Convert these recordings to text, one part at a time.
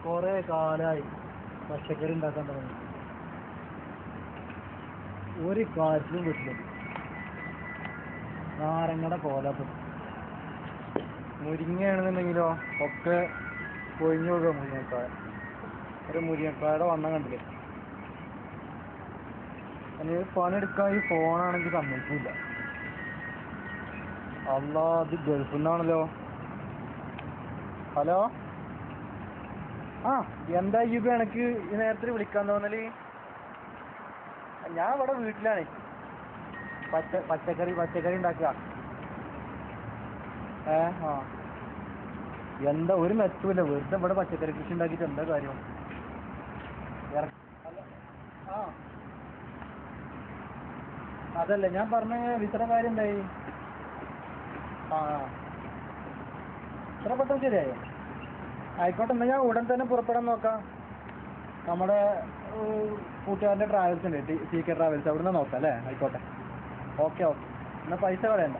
കുറെ കാലമായി പച്ചക്കറി ഉണ്ടാക്കാൻ തുടങ്ങി. ഒരു കാര്യത്തിലും പറ്റില്ല. നാരങ്ങയുടെ കോലപ്പം മുരിങ്ങയാണെന്നുണ്ടെങ്കിലോ ഒക്കെ കൊഴിഞ്ഞു പോകുക. മുരിങ്ങക്കായ ഒരു മുരിങ്ങക്കായുടെ വണ്ണം കണ്ടില്ലേ. അതിന് പണിയെടുക്കാൻ ഈ ഫോണാണെങ്കിൽ സമ്മതിക്കില്ല. അല്ലാ, അത് ഗൾഫിൽ നിന്നാണല്ലോ. ഹലോ, ആ എന്താ ഈ എനിക്ക് ഈ നേരത്തിൽ വിളിക്കാൻ തോന്നല്? ഞാൻ ഇവിടെ വീട്ടിലാണ്. പച്ചക്കറി ഉണ്ടാക്കുക. ആ എന്താ ഒരു മെച്ചമില്ല. വെറുതെ ഇവിടെ പച്ചക്കറി കൃഷി ഉണ്ടാക്കിയിട്ട് എന്താ കാര്യം? ആ അതല്ലേ ഞാൻ പറഞ്ഞ വിത്ര കാര്യം എന്തായി? ആ ഇത്ര പെട്ടെന്ന് ശരിയായോ? ആയിക്കോട്ടെ, എന്നാൽ ഞാൻ ഉടൻ തന്നെ പുറപ്പെടാൻ നോക്കാം. നമ്മുടെ കൂട്ടുകാരൻ്റെ ട്രാവൽസ് ഉണ്ട്, CK ട്രാവൽസ്, അവിടെ നിന്ന് നോക്കാം അല്ലേ? ആയിക്കോട്ടെ, ഓക്കെ. എന്നാൽ പൈസ കളയണ്ട.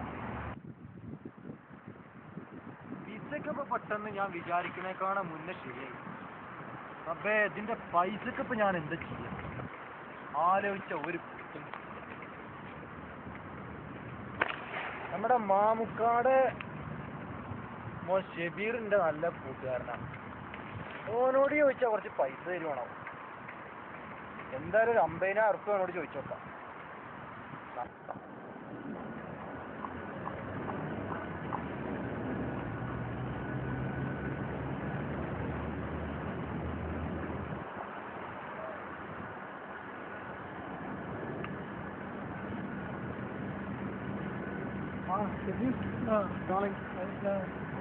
വിസയ്ക്ക് ഇപ്പോൾ പെട്ടെന്ന് ഞാൻ വിചാരിക്കണേക്കാണ് മുന്നേ ശരിയായി. അപ്പേ ഇതിൻ്റെ പൈസക്ക് ഇപ്പോൾ ഞാൻ എന്താ ചെയ്യാം? ആലോചിച്ച ഒരു നമ്മുടെ മാമുക്കാട് മോൻ ഷെബീറിൻ്റെ നല്ല കൂട്ടുകാരനാണ്. ഓനോട് ചോദിച്ചാൽ കുറച്ച് പൈസ തരുവാണോ? എന്തായാലും ഒരു 50,000 ഉറുപ്പിക അവനോട് ചോദിച്ചു നോക്കാം.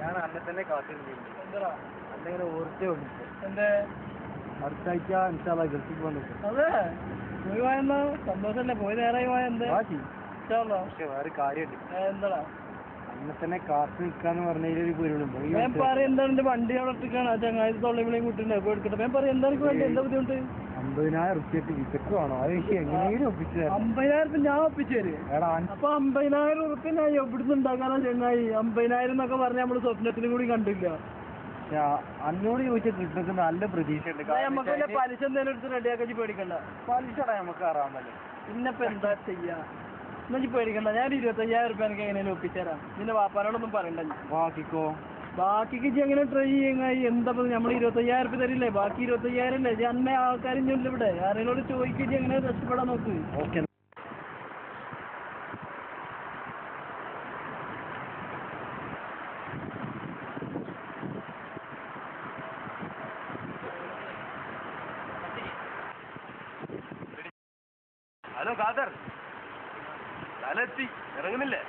ഞാൻ അന്നെ തന്നെ കാത്തിരുന്നില്ല. എന്താ അന്നിങ്ങനെ ഓർത്തേ ഉള്ളു. എന്തേ അടുത്ത ആഴ്ച ഇൻഷാല്ലാ ഗൾഫിൽ പോകാൻ നിൽക്കും. അതെ, പോയി പോയെന്നാ സന്തോഷല്ലേ? പോയി നേരായി പോയ എന്താ? പക്ഷെ വേറെ കാര്യമുണ്ട്. എന്താ അന്നെ തന്നെ കാത്തു നിൽക്കാന്ന് പറഞ്ഞൊരു പൊരുളുണ്ട്. ഞാൻ പറയാം, എന്താണ് എന്റെ വണ്ടി അവിടെ ഒട്ടിക്കാണ്. ആ ചങ്ങായി തൊള്ളിവിളിയും കൂട്ടിണ്ട് പോയി എടുക്കട്ടെ. ഞാൻ പറയാം, എന്താ എനിക്ക് വേണ്ടി? എന്താ ബുദ്ധിമുട്ട്? 50,000 ഉറുപ്പിക്ക് വിസക്ക് വേണോ? അത് എങ്ങനെയും ഒപ്പിച്ചു തരാം. 50,000 ഞാൻ ഒപ്പിച്ചു തരും. അപ്പൊ 50,000 ഉറുപ്പിക ഞാൻ എവിടുന്ന് ഉണ്ടാക്കാനാ ചങ്ങായി? 50,000 എന്നൊക്കെ പറഞ്ഞാൽ നമ്മള് സ്വപ്നത്തിനും കൂടി കണ്ടില്ല. അന്നോട് ചോദിച്ചാൽ കിട്ടുന്നത് നല്ല പ്രതീക്ഷ ഉണ്ട്. നമുക്ക് പലിശ എന്തെങ്കിലും എടുത്ത് റെഡിയാക്കി പേടിക്കണ്ട. പലിശ നമുക്ക് അറിയാമല്ലോ. പിന്നെപ്പോ എന്താ ചെയ്യാ? എന്നു പേടിക്കണ്ട. ഞാൻ 25,000 ഉറുപ്പിക എനിക്ക് എങ്ങനെയും ഒപ്പിച്ചുതരാം. നിന്റെ വാപ്പാനോടൊന്നും പറയണ്ട. ബാക്കിക്ക് ഇജ്ജ് എങ്ങനെ ട്രൈ ചെയ്യുങ്ങായി? എന്താ നമ്മൾ 25,000 ഉറുപ്പിക തരില്ലേ? ബാക്കി 25,000 അല്ലേ? ഇജ്ജ് അന്ന ആൾക്കാരും ഇല്ല ഇവിടെ. ആരെങ്കിലും ചോദിക്കുക, എങ്ങനെ രക്ഷപ്പെടാൻ നോക്ക്. ഓക്കെ. ഹലോ ഖാദർ, സ്ഥലത്തി ഇറങ്ങുന്നില്ലേ?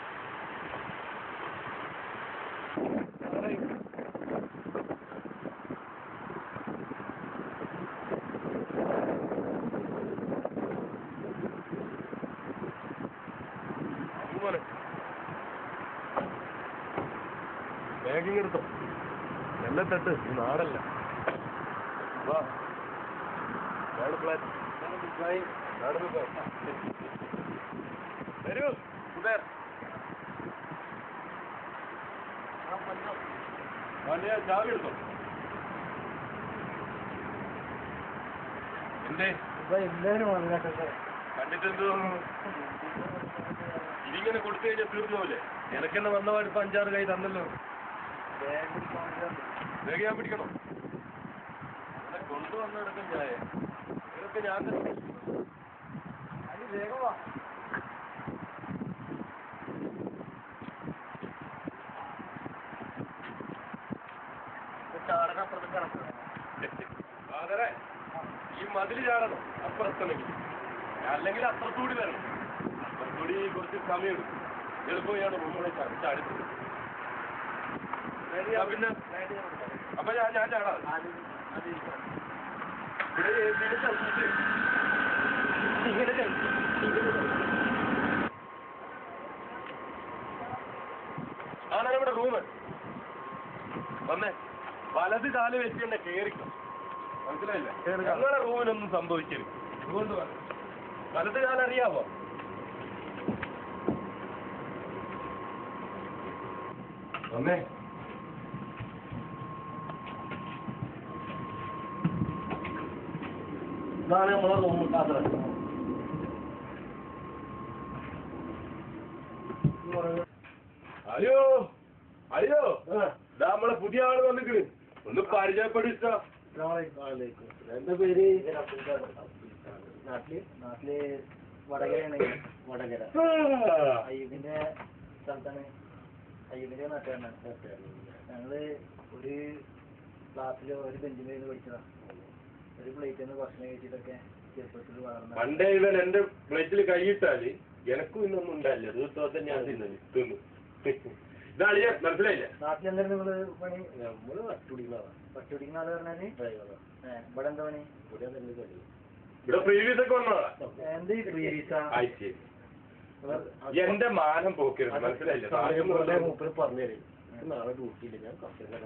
ബാഗിങ് എടുത്തോ, എല്ലാം തട്ട്. ഈ നാടല്ല. വാ, വരൂ കുബേർ. ചാവി എടുത്തോ. എന്തേ കണ്ടിട്ടെന്തോ ഇതിങ്ങനെ കൊടുത്തു കഴിഞ്ഞാൽ തീർന്നോല്ലേ? എനക്കെന്നെ വന്നപാട് ഇപ്പൊ 5-6 കൈ തന്നല്ലോ. വേഗം ഞാൻ പിടിക്കണം. ഇവിടെ കൊണ്ടുവന്നെടുക്കും ചായ. ഇതൊക്കെ ഞാൻ തന്നെ. അത് വേഗം വാ. ചാടനപ്പുറത്ത് കിടക്കണം. ഫാദറെ, ഈ മതിൽ ചാടണം അപ്പുറത്തല്ലെങ്കിൽ. അല്ലെങ്കിൽ അപ്പുറത്തൂടി വരണം. അപ്പുറത്തൂടി കുറച്ച് സമയം എടുക്കും. എളുപ്പമാണ് മുമ്പോടെ ചാടിത്തത്. പിന്നെ അപ്പൊ ഞാൻ ചാടാം. ആണ് നമ്മുടെ റൂമ്. വന്നേ, വലത് കാല് വെച്ച് തന്നെ കയറിക്കും. മനസ്സിലായില്ല? ഞങ്ങളുടെ റൂമിനൊന്നും സംഭവിക്കരുത്. അതുകൊണ്ട് വലത് കാലം അറിയാമോ? വന്നേ. ഇതാണ് നമ്മളെ റൂം കാതറ. അയ്യോ അയ്യോ നമ്മളെ പുതിയ ആള് വന്നിക്കണ്, ഒന്ന് പരിചയപ്പെടുത്ത. എന്റെ പേര് നാട്ടില് വടകരയാണ്. വടകര അയ്യൂബിന്റെ സ്ഥലത്താണ്. അയ്യൂബിന്റെ നാട്ടുകാരനാണ്. ഞങ്ങള് ഒരു ക്ലാസ്സിൽ ഒരു ബെഞ്ചിൽ പഠിച്ചതാ. ഒരു പ്ലേറ്റിൽ നിന്ന് ഭക്ഷണം കഴിച്ചിട്ടൊക്കെ ചെറുപ്പത്തിൽ വളർന്ന. പണ്ടേ ഇവൻ എന്റെ പ്ലേറ്റിൽ കൈയിട്ടാല് എനക്കും ഇന്നൊന്നും ഉണ്ടായില്ല. ദിവസത്തെ ഞാൻ തിന്നു. ഇതാളിയ മനസ്സിലായില്ല. നാട്ടിൽ എന്തായാലും നിങ്ങള് പണി? നമ്മള് പട്ടുപിടിക്കുന്ന ആള് പറഞ്ഞാല് ഇവിടെ എന്താ പണി? ഇവിടെ പ്രീവിയസ് ഒക്കെ വന്നതാ. എന്ത് പ്രീവിയസ? എന്റെ മാനം പോക്കരുത്, മനസ്സിലായില്ല. മൂപ്പര് പറഞ്ഞുതരും. നാളെ ഡ്യൂട്ടിയില്ല, ഞാൻ കസ്റ്റമർ.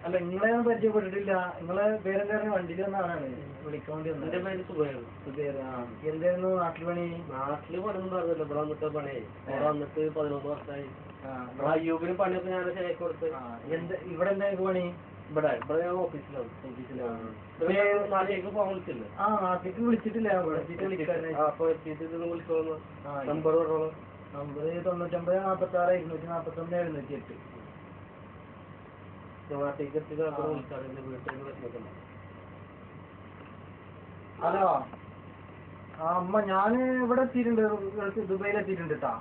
അല്ല, നിങ്ങളെ ഞാൻ പരിചയപ്പെട്ടിട്ടില്ല. നിങ്ങളെ പേരെന്തായിരുന്നു? വണ്ടിയിൽ വന്ന ആളാണ്, വിളിക്കാൻ വേണ്ടി വന്നത്. എന്റെ പേര് സുബൈർ. എന്തായിരുന്നു നാട്ടിൽ പണി? നാട്ടില് പണിയൊന്നും പറഞ്ഞില്ല. ഇവിടെ വന്നിട്ട് പണിയായി. ഇവിടെ വന്നിട്ട് 11 വർഷമായി. അയ്യൂബിന് പണിയൊക്കെ ഞാൻ ശരിയാക്കി കൊടുത്ത്. ഇവിടെ എന്തായിരുന്നു പണി? ഇവിടെ ഞാൻ ഓഫീസിലാണ്. നാട്ടിലേക്ക് പോകാൻ വിളിച്ചില്ല. നാട്ടിലേക്ക് വിളിച്ചിട്ടില്ല. അപ്പൊ വിളിച്ചോളൂ. നമ്പർ പറഞ്ഞോളൂ. നമ്പർ 99 46 241 708. ഹലോ, അമ്മ ഞാന് ഇവിടെ എത്തിയിട്ടുണ്ട്. ദുബൈയിൽ എത്തിയിട്ടുണ്ട് കേട്ടാ.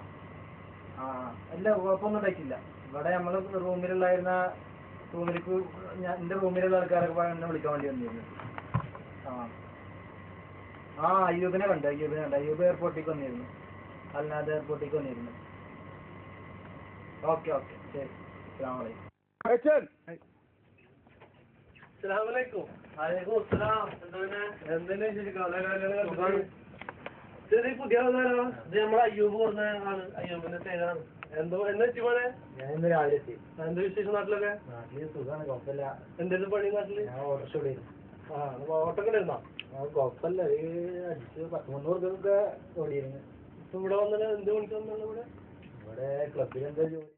അല്ല, കുഴപ്പമൊന്നും ഉണ്ടായിട്ടില്ല. ഇവിടെ നമ്മള് റൂമിലേക്ക് എന്റെ റൂമിലുള്ള ആൾക്കാരൊക്കെ എന്നെ വിളിക്കാൻ വേണ്ടി വന്നിരുന്നു. അയ്യൂബിനെ കണ്ട്. അയ്യൂബ് എയർപോർട്ടിലേക്ക് വന്നിരുന്നു. അല്ലാതെ എയർപോർട്ടിലേക്ക് വന്നിരുന്നു. ഓക്കെ ശരി. അസ്സലാമു അലൈക്കും. പുതിയ നമ്മളെ അയ്യൂബ് പറഞ്ഞ ആണ്. അയ്യൂബിന്റെ സേനാണ്. എന്തോ എന്നാ പോലെ ഞാൻ ഇന്ന് രാവിലെ എത്തി. എന്ത് വിശേഷം നാട്ടിലൊക്കെ? നാട്ടില് സുഖമാണ്, കുഴപ്പമില്ല. എന്തായാലും പണി നാട്ടില്? ഞാൻ ഓട്ടോ ഓട്ടോ ഉണ്ടായിരുന്നോ? കുഴപ്പമില്ല. അടിച്ച് 10-300 രൂപ ഓടിയിരുന്നു. ഇപ്പൊ ഇവിടെ വന്നിട്ട് എന്ത് പണിക്ക് വന്നു? ഇവിടെ ക്ലബിൽ എന്താ ജോലി?